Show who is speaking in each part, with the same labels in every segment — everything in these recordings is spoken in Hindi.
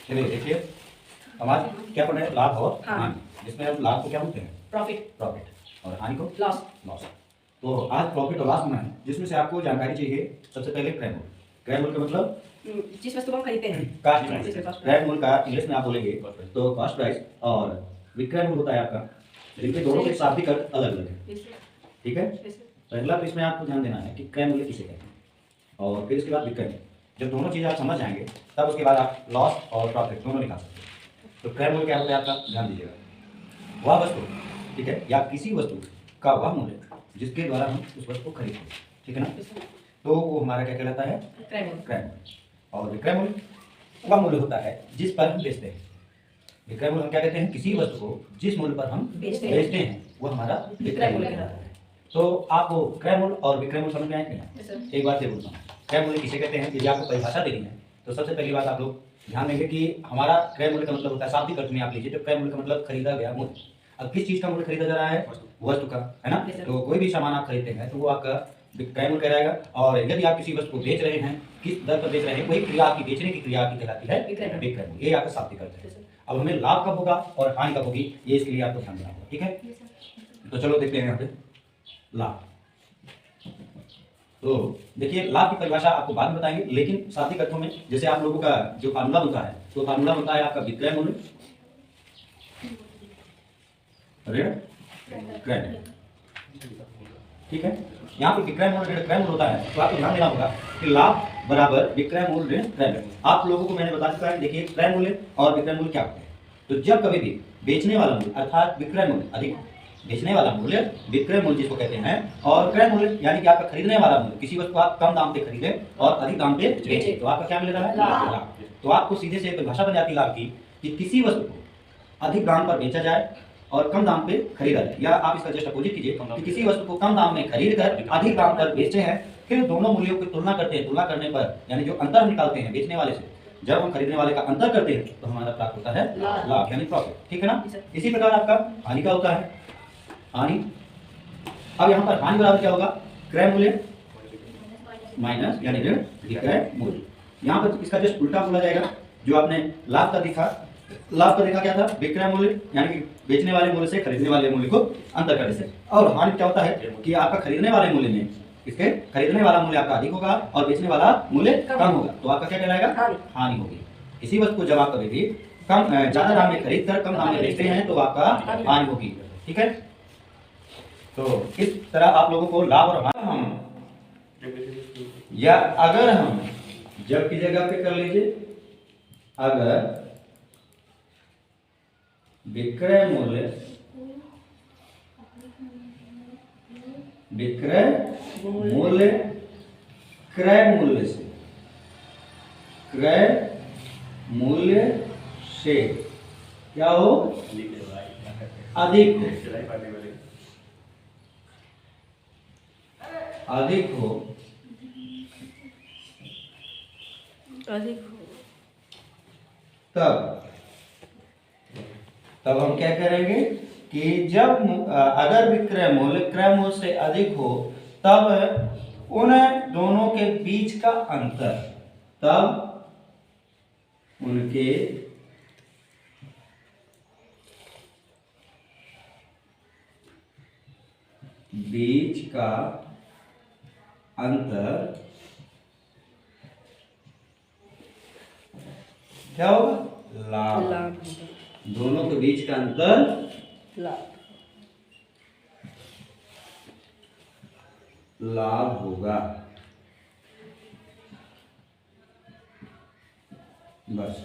Speaker 1: चलिए देखिए, हमारा क्या पढ़ रहे हैं, लाभ और
Speaker 2: हाँ।
Speaker 1: हानि, जिसमें हम लाभ को क्या बोलते हैं,
Speaker 2: प्रॉफिट,
Speaker 1: प्रॉफिट, और हानि को
Speaker 2: लॉस।
Speaker 1: लॉस। तो आज प्रॉफिट और लॉस होना है, जिसमें से आपको जानकारी चाहिए। सबसे पहले क्रय मूल्य। क्रय मूल्य का मतलब
Speaker 2: जिस वस्तु को हम खरीदते हैं,
Speaker 1: कास्ट
Speaker 2: जिस
Speaker 1: प्राइस।
Speaker 2: cost
Speaker 1: क्रय मूल्य का इंग्लिश में आप बोलेंगे तो कॉस्ट प्राइस, और विक्रय मूल्य होता है आपका, जिनके दोनों के शाब्दिक अर्थ अलग अलग है। ठीक है, पहला तो इसमें आपको ध्यान देना है कि क्रय मूल्य किसे कहते हैं, और फिर इसके बाद विक्रय मूल्य। जब दोनों चीज़ें आप समझ जाएंगे तब उसके बाद आप लॉस और प्रॉफिट दोनों निकाल सकते हैं। तो क्रय मूल्य क्या होता है आपका, ध्यान दीजिएगा। वह वस्तु, ठीक है, या किसी वस्तु का वह मूल्य जिसके द्वारा हम उस वस्तु को खरीदते हैं, ठीक है ना, तो वो हमारा क्या कहलाता है,
Speaker 2: क्रय मूल्य।
Speaker 1: क्रय मूल्य। और विक्रय मूल्य वह मूल्य होता है जिस पर हम बेचते हैं। विक्रय मूल्य हम क्या कहते हैं, किसी वस्तु को जिस मूल्य पर हम
Speaker 2: बेचते
Speaker 1: हैं वो हमारा विक्रय मूल्य कहलाता है। तो आपको क्रय मूल्य और विक्रय मूल्य समझ में आए कि नहीं? एक बात ये बोलता हूँ, क्रय मूल्य किसे कहते हैं, यदि आपको परिभाषा देनी है तो सबसे पहली बात आप लोग ध्यान देंगे कि हमारा क्रय मूल्य का मतलब होता है, शाब्दिक अर्थ में आप लीजिए तो क्रय मूल्य का मतलब खरीदा गया मूल्य। अब किस चीज का मूल्य खरीदा जा रहा है, वस्तु का, है ना। तो कोई भी सामान आप खरीदते हैं तो वो आपका क्रय मूल्य कहलाएगा। और यदि आप किसी वस्तु को बेच रहे हैं, किस दर पर बेच रहे हैं, वही क्रिया आपकी बेचने की क्रिया आपकी कहलाती है विक्रय मूल्य। ये आपका शाब्दिक अर्थ है। अब हमें लाभ कब होगा और हानि कब होगी, ये इसके लिए आपको ध्यान देना होगा, ठीक है। तो चलो देखते हैं यहाँ पे लाभ। तो देखिए, लाभ की परिभाषा आपको बाद में बताएंगे, लेकिन शाब्दिक अर्थों में जैसे आप लोगों का जो फार्मूला होता है, तो फार्मूला होता है आपका विक्रय मूल्य ऋण क्रय मूल्य, ठीक है। यहाँ पे विक्रय मूल्य ऋण क्रय मूल्य होता है, तो आपको ध्यान देना होगा कि लाभ बराबर विक्रय मूल्य ऋण क्रय मूल्य। आप लोगों को मैंने बता चुका है। देखिए, क्रय मूल्य और विक्रय मूल्य क्या होते हैं। तो जब कभी भी बेचने वाला मूल्य अर्थात विक्रय मूल्य अधिक, बेचने वाला मूल्य विक्रय मूल्य जिसको कहते हैं, और क्रय मूल्य यानी कि आपका खरीदने वाला मूल्य, किसी वस्तु को आप कम दाम पे खरीदे और अधिक दाम पे बेचे, तो आपका क्या मिल रहा है, लाभ। तो आपको सीधे से परिभाषा बन जाती है लाभ की, कि किसी वस्तु को अधिक दाम पर बेचा जाए और कम दाम पे खरीदा जाए, या आप इसका जस्ट अपोजिट कीजिए कि किसी वस्तु को कम दाम में खरीद कर अधिक दाम पर बेचते हैं, फिर दोनों मूल्यों की तुलना करते हैं। तुलना करने पर यानी जो अंतर हम निकालते हैं बेचने वाले से, जब हम खरीदने वाले का अंतर करते हैं तो हमारा प्राप्त होता है लाभ यानी प्रॉफिट, ठीक है ना। इसी प्रकार आपका हानि का होता है, हानि। अब यहाँ पर हानि बराबर क्या होगा, क्रय मूल्य माइनस यानी ऋण विक्रय मूल्य। यहाँ पर इसका जस्ट उल्टा बोला जाएगा। जो आपने लाभ का देखा, लाभ का देखा क्या था, विक्रय मूल्य यानी कि बेचने वाले मूल्य से खरीदने वाले मूल्य को अंतर करने से। और हानि क्या होता है कि आपका खरीदने वाले मूल्य में, इसके खरीदने वाला मूल्य आपका अधिक होगा और बेचने वाला मूल्य कम होगा, तो आपका क्या कहलाएगा, हानि होगी। इसी वस्तु को जब आप कभी भी कम ज्यादा दाम में खरीद कर कम दाम में बेचते हैं तो आपका हानि होगी, ठीक है। तो इस तरह आप लोगों को लाभ और हानि, हम या अगर हम जब की जगह पे कर लीजिए, अगर विक्रय मूल्य क्रय मूल्य से, क्रय मूल्य से क्या हो, अधिक हो, अधिक हो, तब हम क्या करेंगे कि जब अगर विक्रय मूल्य क्रय मूल्य से अधिक हो, तब उन दोनों के बीच का अंतर, तब उनके बीच का अंतर क्या होगा, लाभ। दोनों के बीच का अंतर लाभ होगा, बस।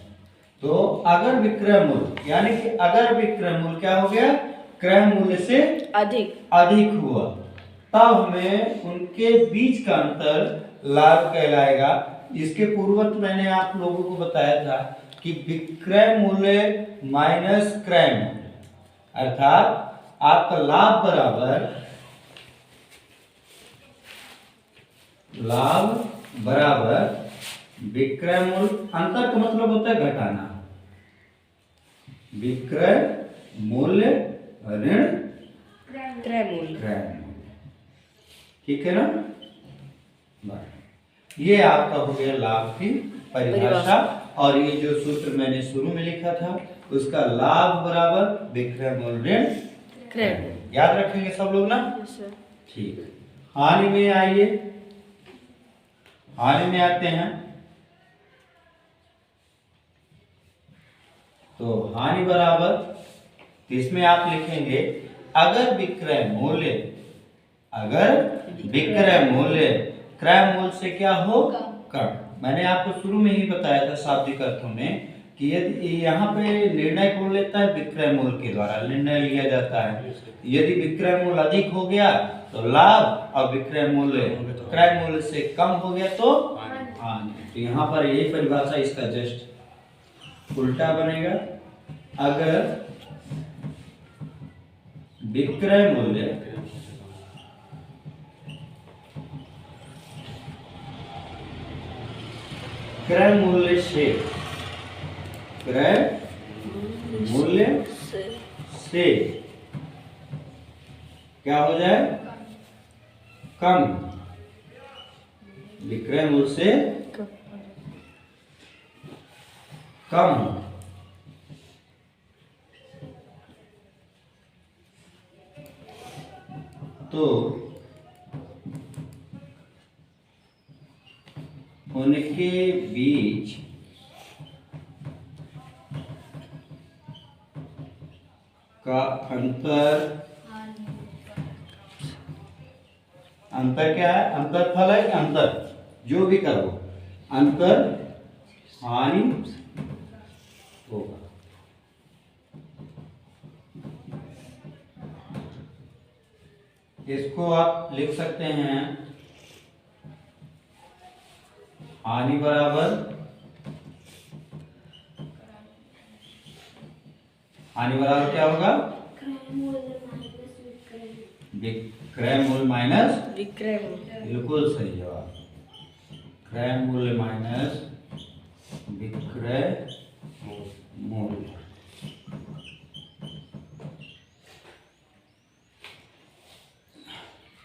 Speaker 1: तो अगर विक्रय मूल्य यानी कि अगर विक्रय मूल्य क्या हो गया, क्रय मूल्य से अधिक हुआ, तब हमें उनके बीच का अंतर लाभ कहलाएगा। इसके पूर्वत मैंने आप लोगों को बताया था कि विक्रय मूल्य माइनस क्रय मूल्य, अर्थात आपका लाभ बराबर विक्रय मूल्य, अंतर का मतलब होता है घटाना, विक्रय मूल्य ऋण क्रय मूल्य, ठीक है ना। ये आपका हो गया लाभ की परिभाषा और ये जो सूत्र मैंने शुरू में लिखा था उसका लाभ बराबर विक्रय मूल्य ऋण क्रय मूल्य। याद रखेंगे सब लोग ना? ठीक। हानि में आइए, हानि में आते हैं। तो हानि बराबर इसमें आप लिखेंगे अगर विक्रय मूल्य क्रय मूल्य से क्या हो कम। मैंने आपको शुरू में ही बताया था शाब्दिक अर्थों में कि यदि यहाँ पे निर्णय कौन लेता है? विक्रय मूल्य के द्वारा निर्णय लिया जाता है। यदि विक्रय मूल्य अधिक हो गया तो लाभ और विक्रय मूल्य क्रय मूल्य से कम हो गया तो हानि। तो यहाँ पर यही परिभाषा इसका जस्ट उल्टा बनेगा। अगर विक्रय मूल्य क्रय मूल्य से क्या हो जाए? कम। विक्रय मूल्य से कम तो उनके बीच का अंतर क्या है? अंतर फल है कि अंतर जो भी करो अंतर हानि होगा। इसको आप लिख सकते हैं हानि बराबर क्या होगा? विक्रय मूल्य माइनस
Speaker 2: विक्रय मूल्य।
Speaker 1: बिल्कुल सही जवाब। क्रय मूल्य माइनस विक्रय मूल्य।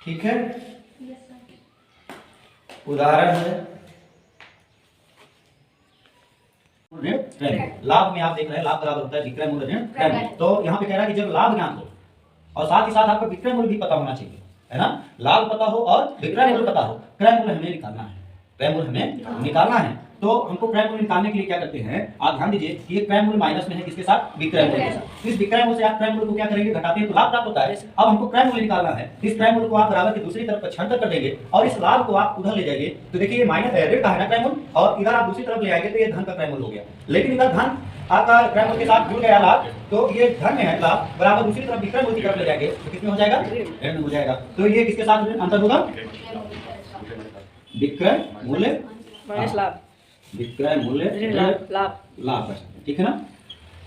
Speaker 1: ठीक है। उदाहरण है लाभ में आप देख रहे हैं लाभ बराबर होता है विक्रय मूल्य ऋण क्रय मूल्य। तो यहाँ पे कह रहा है कि जब लाभ ज्ञात हो और साथ ही साथ आपको विक्रय मूल्य भी पता होना चाहिए, है ना? लाभ पता हो और विक्रय मूल्य पता हो। क्रय मूल्य हमें निकालना है, क्रय मूल्य हमें निकालना है। तो हमको क्रय मूल्य निकालने के लिए क्या करते हैं? आप ध्यान दीजिए कि ये क्रय मूल्य माइनस में है किसके साथ? विक्रय मूल्य के साथ। इस विक्रय मूल्य से आप क्रय मूल्य को क्या करेंगे? घटाते हैं तो लाभ प्राप्त होता है। अब हमको क्रय मूल्य निकालना है। इस क्रय मूल्य को आप बराबर की दूसरी तरफ पक्षांतर कर देंगे और इस लाभ को आप उधर ले जाइए। तो देखिए ये माइनस ऋण का है ना क्रय मूल्य, और इधर आप दूसरी तरफ ले आएंगे तो ये धन का क्रय मूल्य हो गया। लेकिन इधर धन आपका क्रय मूल्य के साथ जुड़ गया लाभ, तो ये धन में है लाभ, बराबर दूसरी तरफ विक्रय मूल्य की तरफ ले जाएंगे तो किसमें हो जाएगा? ऋण में हो जाएगा। तो ये किसके साथ अंतर होगा? विक्रय मूल्य
Speaker 2: माइनस लाभ,
Speaker 1: विक्रय मूल्य लाभ। ठीक है ना?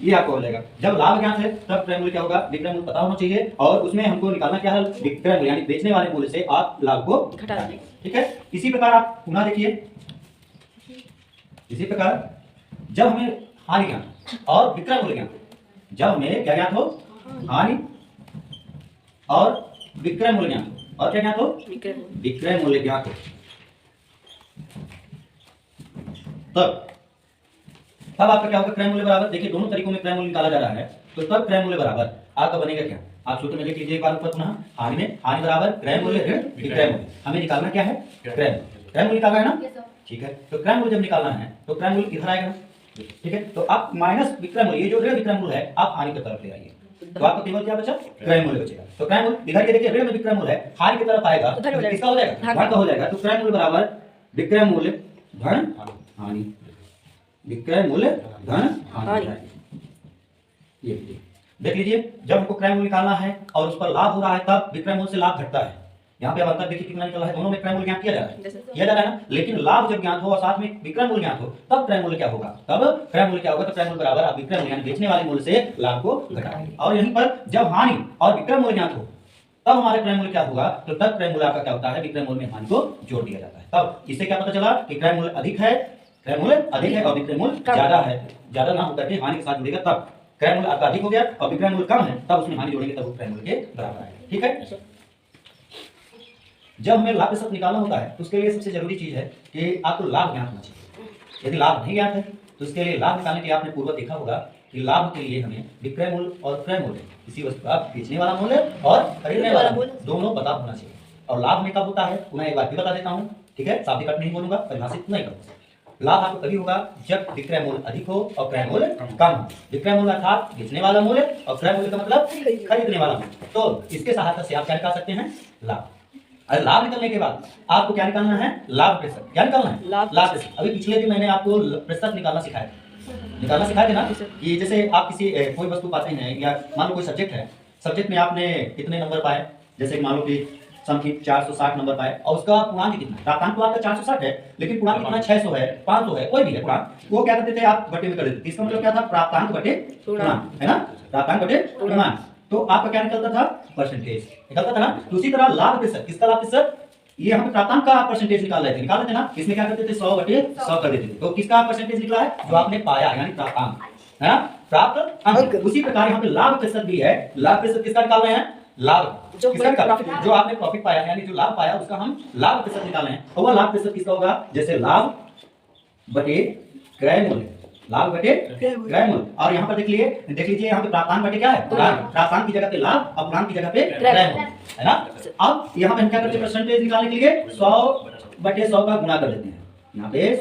Speaker 1: ये आपको हो जाएगा। जब लाभ ज्ञात है तब क्रय मूल्य क्या होगा? विक्रय मूल्य पता होना चाहिए और उसमें हमको निकालना क्या है? विक्रय मूल्य यानी बेचने वाले मूल्य से आप लाभ को घटा देंगे। ठीक है। इसी प्रकार आप पुनः देखिए, इसी प्रकार जब हमें हानि ज्ञात और विक्रय मूल्य ज्ञात, जब हमें क्या ज्ञात हो? हानि और विक्रय मूल्य ज्ञात हो, और क्या ज्ञात हो? विक्रय मूल्य ज्ञात हो, तब आपका क्या होगा? क्रय मूल्य बराबर, देखिए दोनों तरीकों में क्रय मूल्य निकाला जा रहा है, तो तब क्रय मूल्य बराबर आपका बनेगा क्या? आप सूत्र में लिख लीजिए एक बार ऊपर पुनः। हानि बराबर क्रय मूल्य ऋण विक्रय मूल्य। हमें निकालना क्या है? क्रय मूल्य निकालना है ना? ठीक है। तो क्रय मूल्य जब निकालना है तो क्रय मूल्य इधर आएगा। ठीक है। तो आप माइनस विक्रय मूल्य, ये जो ऋण विक्रय मूल्य है आप हानि की तरफ ले आइए, तो आपको केवल क्या बचा? क्रय मूल्य बचेगा। तो क्रय मूल्य इधर के देखिए ऋण में विक्रय मूल्य है, हानि की तरफ आएगा तो किसका हो जाएगा? धन का हो जाएगा। तो क्रय मूल्य बराबर विक्रय मूल्य धन हानि, विक्रय मूल्य धन हानि। ये देख लीजिए, जब हमको क्रय मूल्य निकालना है और उस पर लाभ हो रहा है तब विक्रय मूल्य से लाभ घटता है। यहाँ पे अब अंतर देखिए कितना निकल रहा है, दोनों में क्रय मूल्य ज्ञात किया जा रहा है ना? लेकिन लाभ जब ज्ञात हो और साथ में विक्रय मूल्य ज्ञात हो तब क्रय मूल्य क्या होगा? तब क्रय मूल्य क्या होगा? तो क्रय मूल्य बराबर आप विक्रय मूल्य यानी बेचने वाले मूल्य से लाभ को घटाएंगे। और यहीं पर जब हानि और विक्रय मूल्य ज्ञात हो तब हमारे क्रय मूल्य क्या होगा? तो तब क्रय मूल्य आपका क्या होता है? विक्रय मूल्य में हानि को जोड़ दिया जाता है। तब इससे क्या पता चला कि क्रय मूल्य अधिक है, क्रय मूल्य अधिक है और विक्रय मूल्य ज्यादा है। ज्यादा ना होकर के हानि के साथ जुड़ेगा तब क्रय मूल्य आपका अधिक हो गया और विक्रय मूल्य कम है, तब उसमें हानि जोड़ेंगे तब वो क्रय मूल्य के बराबर आएगा। ठीक है। जब हमें लाभ प्रतिशत निकालना होता है तो उसके लिए सबसे जरूरी चीज है कि आपको लाभ ज्ञात होना चाहिए। यदि लाभ नहीं ज्ञात है तो इसके लिए लाभ निकालने के लिए आपने पूर्व देखा होगा कि लाभ के लिए हमें विक्रय मूल्य और क्रय मूल्य, किसी वस्तु का बेचने वाला मूल्य और खरीदने वाला मूल्य दोनों पता होना चाहिए। और लाभ में कब होता है पुनः एक बार फिर बता देता हूँ, ठीक है, शाब्दिक अर्थ नहीं बोलूंगा, परिभाषित नहीं करूंगा। लाभ आपको तभी होगा जब विक्रय मूल्य अधिक हो और क्रय मूल्य कम हो। विक्रय मूल्य अर्थात बेचने वाला मूल्य और क्रय मूल्य का मतलब खरीदने वाला मूल्य। तो इसके सहायता से आप क्या निकाल सकते हैं, लाभ। अरे लाभ निकलने के बाद आपको क्या निकालना है, लाभ प्रतिशत। क्या निकालना है, लाभ प्रतिशत। अभी पिछले दिन मैंने आपको प्रतिशत निकालना सिखाया थे ना, कि जैसे आप किसी कोई वस्तु पाते हैं या मान लो कोई सब्जेक्ट है, सब्जेक्ट में आपने कितने नंबर पाए, जैसे मान लो कि सम की 460 नंबर पाए और उसका पूर्णांक कितना, प्राप्तांक तो आपका 460 है लेकिन पूर्णांक कितना 600 है, 500 है, कोई भी है पूर्णांक, वो क्या करते थे आप बटे में कर देते थे। इसका मतलब क्या था, प्राप्तांक बटे पूर्णांक, है ना, प्राप्तांक बटे पूर्णांक। तो आपका क्या निकलता था, परसेंटेज निकलता था ना। तो उसी तरह लाभ प्रतिशत, किसका लाभ प्रतिशत, ये हम प्राप्तांक का परसेंटेज निकाल रहे थे ना, इसमें क्या करते थे 100 बटे 100 कर देते थे। तो किसका परसेंटेज निकला है, जो आपने पाया यानी प्राप्तांक, है ना, प्राप्त अंक। उसी प्रकार यहाँ पे लाभ प्रतिशत भी है। लाभ प्रतिशत किसका निकाल रहे हैं, लाभ किसका, जो आपने प्रॉफिट पाया यानी जो लाभ पाया उसका हम लाभ प्रतिशत निकाल रहे हैं। और वह लाभ प्रतिशत किसका होगा, जैसे लाभ बटे क्रय मूल्य, लाभ बटे क्रय मूल्य। और यहाँ पर देख लीजिए यहाँ पे प्राप्तांक बटे क्या है, प्राप्तांक की जगह पे लाभ और पूर्णांक की जगह पे क्रय मूल्य, है ना। अब यहाँ पे हम क्या करते हैं, परसेंटेज निकालने के लिए 100 बटे 100 का गुणा कर देते हैं। यहाँ पे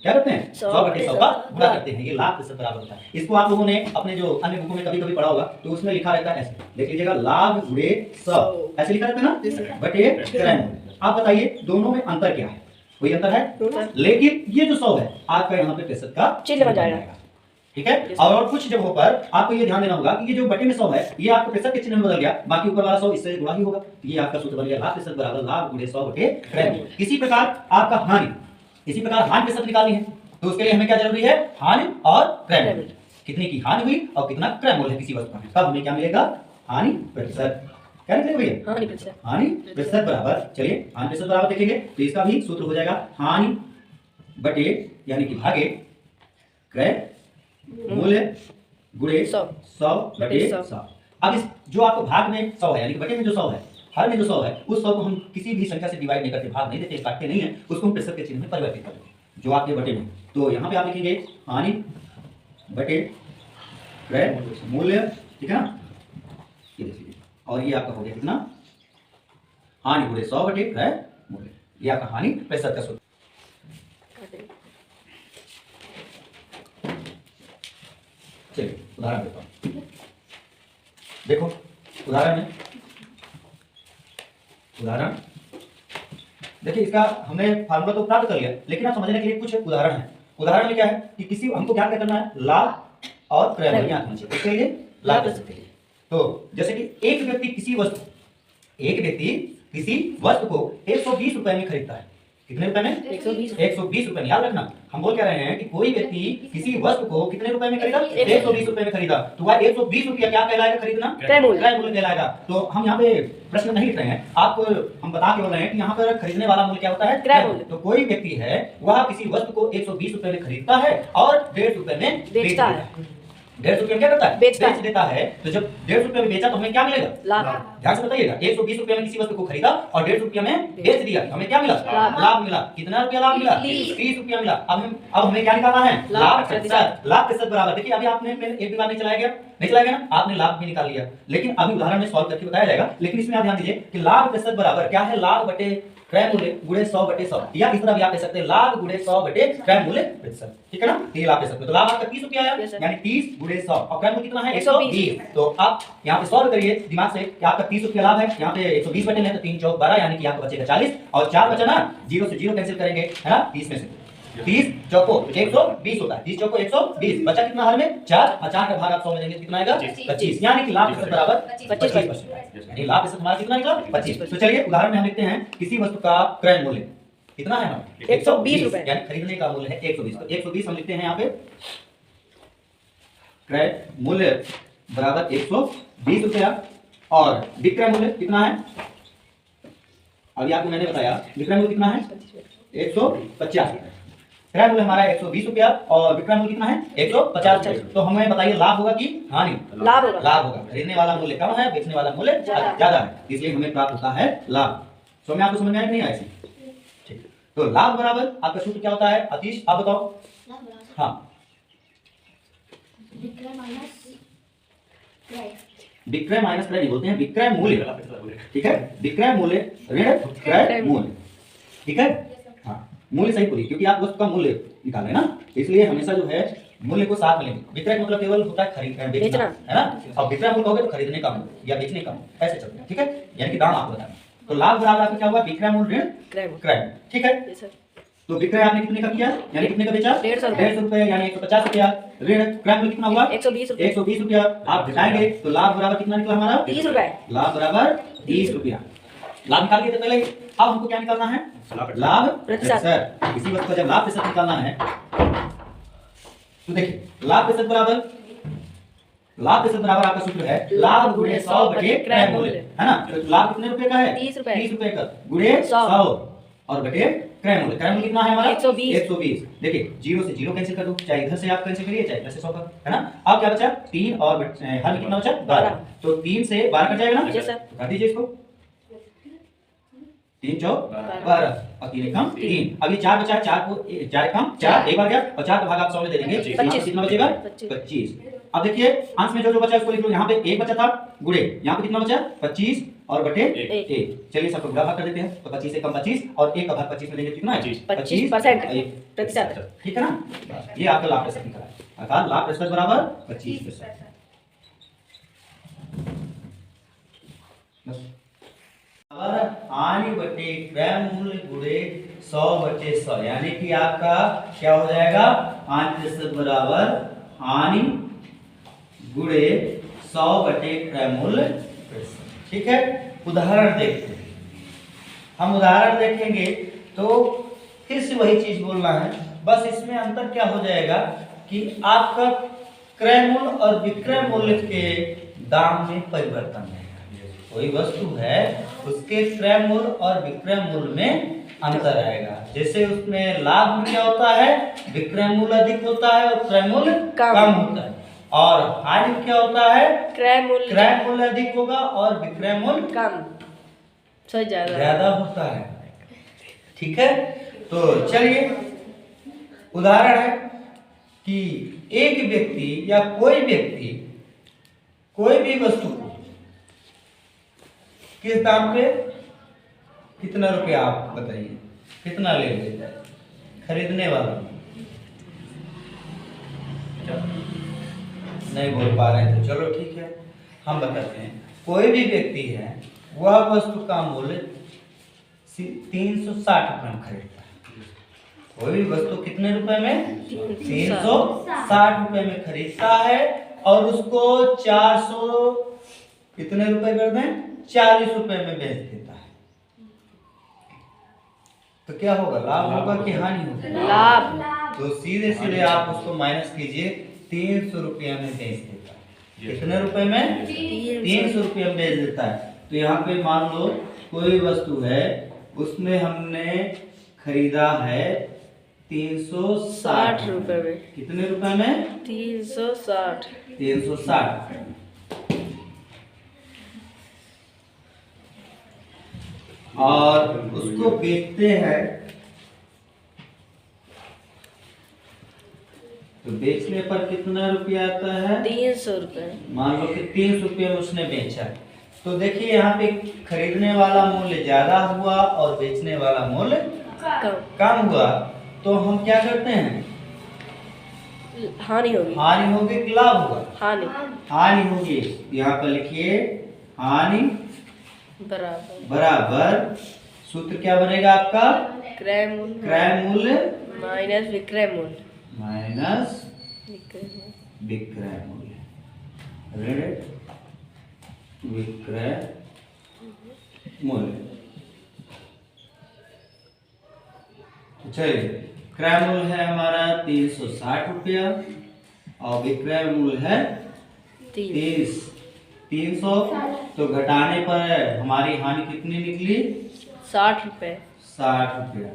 Speaker 1: क्या करते हैं, 100 बटे 100 का गुणा करते हैं, ये लाभ प्रतिशत बराबर होता है। इसको आप लोगों ने अपने जो अन्य बुकों में कभी कभी पढ़ा होगा तो उसमें लिखा रहता है ऐसे, देख लीजिएगा, लाभ गुणे 100, ऐसे लिखा रहता है ना, बटे क्रय मूल्य। आप बताइए दोनों में अंतर क्या है, कोई अंतर है, लेकिन ये जो 100 है आपका यहाँ पे प्रतिशत का चिन्ह बन जाएगा, ठीक है। और कुछ जगहों पर आपको ये ध्यान देना होगा कि ये जो बटे में 100 है ये आपको प्रतिशत के चिन्ह में बदल गया, बाकी ऊपर वाला 100 इससे गुणा ही होगा। तो ये आपका सूत्र बन गया लाभ प्रतिशत बराबर लाभ गुणे 100 बटे क्रय मूल्य। इसी प्रकार आपका हानि, इसी प्रकार हानि प्रतिशत निकालनी है तो उसके लिए हमें क्या जरूरी है, हानि और क्रय मूल्य, कितनी की हानि हुई और कितना क्रय मूल्य है किसी वस्तु का, तब हमें क्या मिलेगा, हानि प्रतिशत। क्या निकलेगा भैया, हानि प्रतिशत बराबर, चलिए हानि प्रतिशत बराबर देखेंगे तो इसका भी सूत्र हो जाएगा हानि बटे यानी कि भागे क्रय मूल्य गुणे 100 बटे 100। अब इस जो आपको भाग में 100 है यानी कि बटे में जो 100 है, हर में जो 100 है उस 100 को हम किसी भी संख्या से डिवाइड नहीं करते, भाग नहीं देते, काटते नहीं है, उसको हम प्रतिशत के चिन्ह में परिवर्तित करते हैं जो आपके बटे में। तो यहाँ पे आप लिखेंगे हानि बटे क्रय मूल्य, ठीक है ना, ये देखिए, और ये आपका हो गया कितना, हानि गुणे 100 बटे क्रय मूल्य, ये आपका हानि प्रतिशत का सूत्र। चलिए उदाहरण देता हूं, देखो उदाहरण में, उदाहरण देखिए, इसका हमने फार्मूला तो प्राप्त कर लिया लेकिन आप समझने के लिए कुछ उदाहरण है। उदाहरण में क्या है कि किसी हमको क्या करना है, लाभ और क्रय मूल्य आना चाहिए, इसके लिए लाभ। तो जैसे कि एक व्यक्ति किसी वस्तु को 120 रुपए में खरीदता है, कितने रुपए में, 120 रुपए में। याद रखना हम बोल क्या रहे हैं कि कोई व्यक्ति किसी वस्तु को कितने रुपए में खरीदा, 120 रुपए में खरीदा, तो वह 120 रुपया क्या कहलाएगा, खरीदना क्रय मूल्य कहलाएगा। तो हम यहाँ पे प्रश्न नहीं लिख रहे हैं, आपको हम बता के बोल रहे हैं कि यहाँ पर खरीदने वाला मूल्य क्या होता है, क्रय मूल्य। तो कोई व्यक्ति है वह किसी वस्तु को 120 रुपए में खरीदता है और 150 रुपए में बेचता है, 150 रुपए में क्या करता है, बेच देता है। तो जब 150 रुपए में बेचा तो हमें क्या मिलेगा, लाभ। ध्यान से बताइएगा, 120 रुपए में किसी वस्तु को खरीदा और 150 रुपए में बेच दिया, हमें क्या मिला, लाभ मिला। कितना रुपया लाभ मिला, 30 रुपया मिला। अब हमें क्या निकालना है, लाभ प्रतिशत। लाभ प्रतिशत बराबर, देखिए अभी आपने एक भी बार नहीं चलाया गया ना, आपने लाभ भी निकाल लिया, लेकिन अभी उदाहरण में सॉल्व करके बताया जाएगा। लेकिन इसमें आप ध्यान दीजिए कि लाभ प्रतिशत बराबर क्या है, लाभ बटे क्रय मूल्य गुणे 100 बटे 100, या इस तरह भी आप कह सकते हैं लाभ गुणे 100 बटे क्रय मूल्य प्रतिशत, ठीक है ना। ये लाभ कह सकते हैं। तो लाभ आपका 30 रुपया आया, यानी 30 गुणे 100, और क्रय मूल्य कितना है, 120। तो आप यहाँ पे सॉल्व करिए दिमाग से कि आपका 30 रुपया लाभ है, यहाँ पे 120 बटे में तो 3 चौक 12, यानी कि आपको बचेगा 40, और 4 बचा ना, 0 से 0 कैंसिल करेंगे, है ना, 30 में से 30 चौको 120 होता है, 30 चौको 120, बचा कितना हर में 4, और 4 का भाग आप 100 में देंगे कितना आएगा, 25, यानी कि लाभ प्रतिशत बराबर 25%, यानी लाभ प्रतिशत हमारा कितना निकला, 25। तो चलिए उदाहरण में हम लिखते हैं किसी वस्तु का क्रय मूल्य कितना है, 120 रुपए, यानी खरीदने का मूल्य है 120। तो 120 हम लिखते हैं यहाँ पे, क्रय मूल्य बराबर 120 रुपया, और विक्रय मूल्य कितना है, अभी आपको मैंने बताया विक्रय मूल्य कितना है, 150 रुपए। क्रय मूल्य हमारा 120 रुपया और विक्रय मूल्य कितना है, 150 रुपए। तो हमें बताइए लाभ होगा कि हानि, लाभ होगा। खरीदने वाला मूल्य कम है, बेचने वाला मूल्य ज्यादा है, इसलिए हमें प्राप्त होता है लाभ। तो मैं आपको समझ में आया कि नहीं आया, ठीक। तो लाभ बराबर आपका सूत्र क्या होता है, अतीश आप बताओ। हाँ विक्रय माइनस क्रय नहीं बोलते हैं, विक्रय मूल्य, ठीक है, विक्रय मूल्य ऋण क्रय मूल्य, ठीक है। हाँ, मूल्य सही पूरी, क्योंकि आप वस्तु का मूल्य निकाल रहे हैं ना, इसलिए हमेशा जो है मूल्य को साथ में लेंगे। विक्रय मतलब केवल होता है खरीद बेचना, है ना, और विक्रय मूल्य कहोगे तो खरीदने का मूल्य या बेचने का मूल्य, ऐसे चलते हैं, ठीक है, यानी कि दाम आपको बताना। तो लाभ बराबर आपका क्या हुआ, विक्रय मूल्य ऋण क्रय, ठीक है। तो विक्रय आपने कितने का किया, यानी कितने का बेचा, 150 रुपए, यानी 150 रुपया। ऋण क्रय मूल्य कितना हुआ, 120 रुपया। आप घटाएंगे तो लाभ बराबर कितना निकला हमारा, 30 रुपए। लाभ बराबर 30 रुपया। लाभ निकाल लिए थे पहले, अब हमको क्या निकालना है, लाभ प्रतिशत। किसी वस्तु का जब लाभ प्रतिशत निकालना है तो देखिए, लाभ प्रतिशत बराबर आपका सूत्र है लाभ गुणे 100 बटे क्रय मूल्य, है ना। तो लाभ कितने रुपए का है, 30 रुपए का, गुणे 100 और बटे क्रय मूल्य। क्रय मूल्य कितना है हमारा, 120। देखिए 0 से 0 कैंसिल कर दो, चाहे इधर से आप कैंसिल करिए, चाहे इधर से 100 कर, है ना। अब क्या बचा, 3 और हर में कितना बचा, 12। तो 3 से 12 कट जाएगा ना, तो कर दीजिए इसको, 3 चौक 12 और 3 एकम 3। अभी 4 बचा, 4 को 4 एकम 4 एक बार गया, और 4 का भाग आप 100 में दे देंगे, 25। कितना बचेगा, 25। अब देखिए अंश में जो बचा उसको लिख लो, यहाँ पे 1 बचा था, गुणे यहाँ पे कितना बचा, 25 और बटे 1। चलिए सबको गुणा भाग कर देते हैं, तो 25 से कम 25 और 1 का भाग 25 में देंगे, कितना है, 25% प्रतिशत, ठीक है ना। ये आपका लाभ प्रतिशत निकला है, अर्थात लाभ प्रतिशत बराबर 25%। हानि बटे क्रय मूल्य गुणे 100 बटे 100, यानी कि आपका क्या हो जाएगा, हानि प्रतिशत बराबर हानि गुणे 100 बटे क्रय मूल्य, ठीक है। उदाहरण देखते हैं, हम उदाहरण देखेंगे तो फिर से वही चीज बोलना है, बस इसमें अंतर क्या हो जाएगा कि आपका क्रय मूल्य और विक्रय मूल्य के दाम में परिवर्तन है। कोई वस्तु है उसके क्रय मूल्य और विक्रय मूल्य में अंतर आएगा। जैसे उसमें लाभ में क्या होता है, विक्रय मूल्य अधिक होता है और क्रय मूल्य कम होता है, और हानि क्या होता है, क्रय मूल्य अधिक होगा और विक्रय मूल्य कम ज्यादा होता है, ठीक है। तो चलिए उदाहरण है कि एक व्यक्ति या कोई व्यक्ति कोई भी वस्तु को किस दाम पे, कितना रुपया आप बताइए, कितना ले लेगा खरीदने वाला, नहीं बोल पा रहे थे, चलो ठीक है हम बताते हैं। कोई भी व्यक्ति है वह वस्तु का मूल्य 360 रुपए में खरीदता है। कोई भी वस्तु कितने रुपए में, 360 रुपए में खरीदता है और उसको 400 कितने रुपए कर दें, 40 रुपए में बेच देता है। तो क्या होगा, लाभ होगा कि हानि होगा, लाभ। तो सीधे सीधे आप उसको माइनस कीजिए, 300 रुपया में बेच देता है। कितने रुपए में, 300 रुपया में बेच देता है। तो यहाँ पे मान लो कोई वस्तु है उसमें हमने खरीदा है 360 रुपए में, कितने रुपए में, 360 रुपए में, और उसको बेचते हैं तो बेचने पर कितना रुपया आता है, 300 रुपए। मान लो कि 300 रुपये में उसने बेचा, तो देखिए यहाँ पे खरीदने वाला मूल्य ज्यादा हुआ और बेचने वाला मूल्य कम हुआ। तो हम क्या करते हैं, हानि होगी कि लाभ होगा, हानि होगी। यहाँ पर लिखिए हानि बराबर सूत्र क्या बनेगा आपका, क्रय मूल्य माइनस विक्रय मूल्य, ऋण विक्रय मूल्य। चलिए क्रय मूल्य है हमारा 360 रुपया और विक्रय मूल्य है 300। तो घटाने पर हमारी हानि कितनी निकली, 60 रुपया।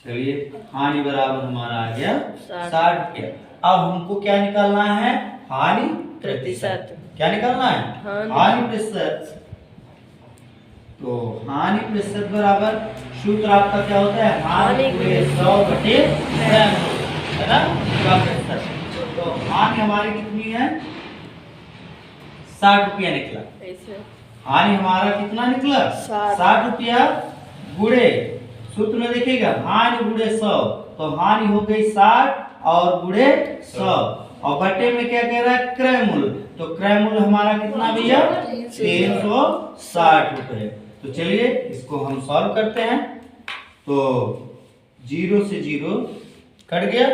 Speaker 1: चलिए हानि बराबर हमारा आ गया 60 रुपया। अब हमको क्या निकालना है, हानि प्रतिशत। क्या निकालना है, हानि प्रतिशत। तो हानि प्रतिशत बराबर सूत्र आपका क्या होता है, हानि गुणे 100 बटे 100, है ना। तो हानि हमारी कितनी है? 60 रुपया निकला।
Speaker 2: ऐसे
Speaker 1: हानि हमारा कितना निकला? 60 रुपया गुणे सूत्र में देखिएगा, हानि गुणे 100, तो हानि हो गई 60 और गुणे 100 और बटे में क्या कह रहा है? क्रय मूल्य। तो क्रय मूल्य हमारा कितना भैया? 360 रुपए। तो चलिए इसको हम सॉल्व करते हैं। तो 0 से 0 कट गया।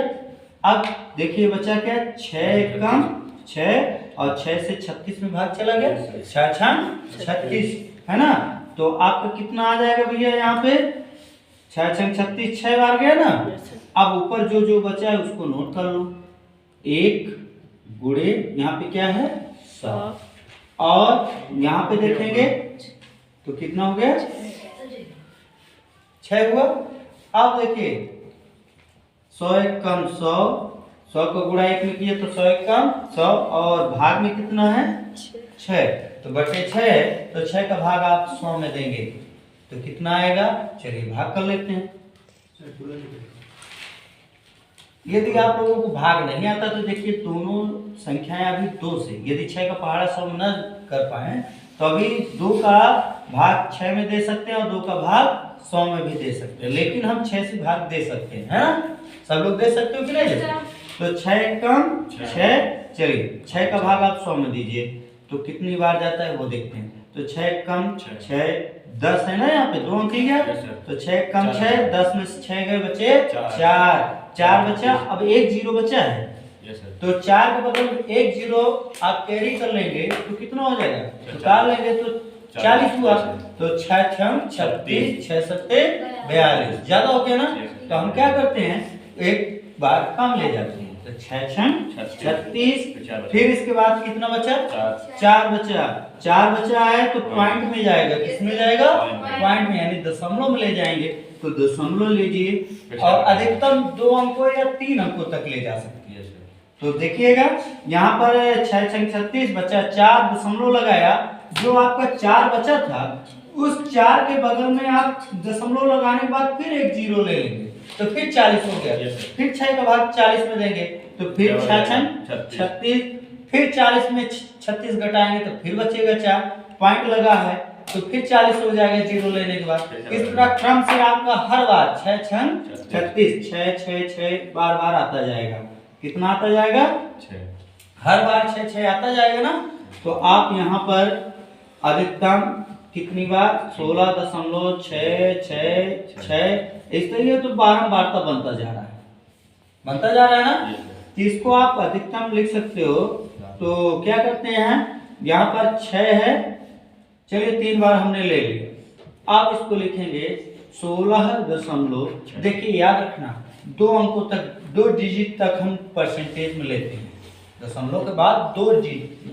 Speaker 1: अब देखिए बचा क्या? 6 कम 6 और 6 से 36 में भाग चला गया, 6 6 36 है ना। तो आपका कितना आ जाएगा भैया? यहाँ पे 6 6 36 6 बार गया ना। अब ऊपर जो जो बचा है उसको नोट कर लो। 1 गुणे यहाँ पे क्या है? 100 और यहाँ पे देखेंगे तो कितना हो गया? 6 हुआ। अब देखिए 100 एक कम 100, 100 को गुणा 1 में किए तो 100 एक कम 100 और भाग में कितना है? 6, तो बटे 6, तो 6 का भाग आप 100 में देंगे तो कितना आएगा? चलिए भाग कर लेते हैं। यदि आप लोगों को भाग नहीं आता तो देखिए दोनों संख्याएं अभी 2 से, यदि 6 का पहाड़ा 100 में न कर पाए तो अभी 2 का भाग 6 में दे सकते हैं और 2 का भाग 100 में भी दे सकते हैं, लेकिन हम 6 से भाग दे सकते हैं, है ना? सब लोग दे सकते हो कि नहीं? तो 6 कम 6, चलिए 6 का भाग आप 100 में दीजिए तो कितनी बार जाता है वो देखते हैं। तो 6 कम 6 10 है ना, यहाँ पे 2 अंक ही गया, तो 6 कम 6 10 में से 6 गए, बचे 4 बचा। अब 1 0 बचा है तो 4 के बदले में 1 0 आप कैरी कर लेंगे तो कितना हो जाएगा? निकाल लेंगे तो 40 हुआ। तो 6 6 36 6 7 42 ज्यादा हो गया ना। तो हम क्या करते हैं? एक बार कम ले जाते हैं तो 6 6 36, फिर इसके बाद कितना बचा? 4 बचा। 4 बचा है तो पॉइंट में जाएगा, किस में जाएगा? पॉइंट में, यानी दशमलव में ले जाएंगे तो दशमलव लीजिए और अधिकतम 2 अंकों या 3 अंकों तक ले जा सकती है। तो देखिएगा यहाँ पर 6 6 36 बचा, 4 दशमलव लगाया, जो आपका 4 बचा था उस 4 के बगल में आप दशमलव लगाने के बाद फिर 1 0 ले लेंगे तो फिर 40 हो गया। फिर 6 का भाग 40 में देंगे तो फिर 6 6 36, फिर 40 में 36 घटाएंगे तो फिर बचेगा 4, पॉइंट लगा है तो फिर 40 हो जाएगा 0 लेने के बाद। इस तरह क्रम से आपका हर बार 6 6 36 6 6 6 बार बार आता जाएगा। कितना आता जाएगा? 6, हर बार 6 6 आता जाएगा ना। तो आप यहाँ पर अधिकतम कितनी बार? 16.666 इस तरीके तो बारंबारता बनता जा रहा है ना। तो इसको आप अधिकतम लिख सकते हो। तो क्या करते हैं? यहाँ पर 6 है, चलिए 3 बार हमने ले लिया। आप इसको लिखेंगे 16 देखिए याद रखना 2 अंकों तक, 2 डिजिट तक हम परसेंटेज में लेते हैं। दशमलव के बाद 2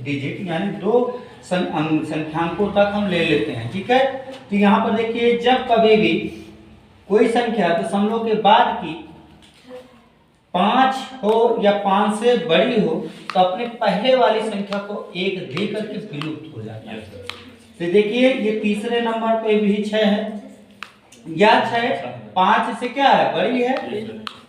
Speaker 1: डिजिट यानी 2 संख्यांकों तक हम ले लेते हैं, ठीक है। तो यहाँ पर देखिए जब कभी भी कोई संख्या दशमलव के बाद की 5 हो या 5 से बड़ी हो तो अपने पहले वाली संख्या को 1 दे करके विलुप्त हो जाता है। तो देखिए ये तीसरे नंबर पे भी 6 है, या 6 5 से क्या है? बड़ी है।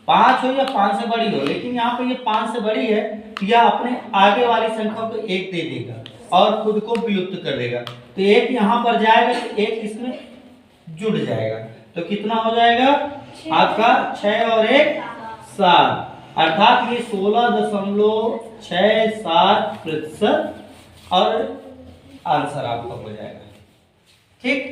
Speaker 1: 5 हो या 5 से बड़ी हो, लेकिन यहाँ पे ये 5 से बड़ी है, या अपने आगे वाली संख्या को 1 दे देगा और खुद को विलुप्त कर देगा। तो 1 यहाँ पर जाएगा तो 1 इसमें जुड़ जाएगा, तो कितना हो जाएगा आपका? 6 और 1 7, अर्थात ये 16.67% और आंसर आपका हो जाएगा, ठीक।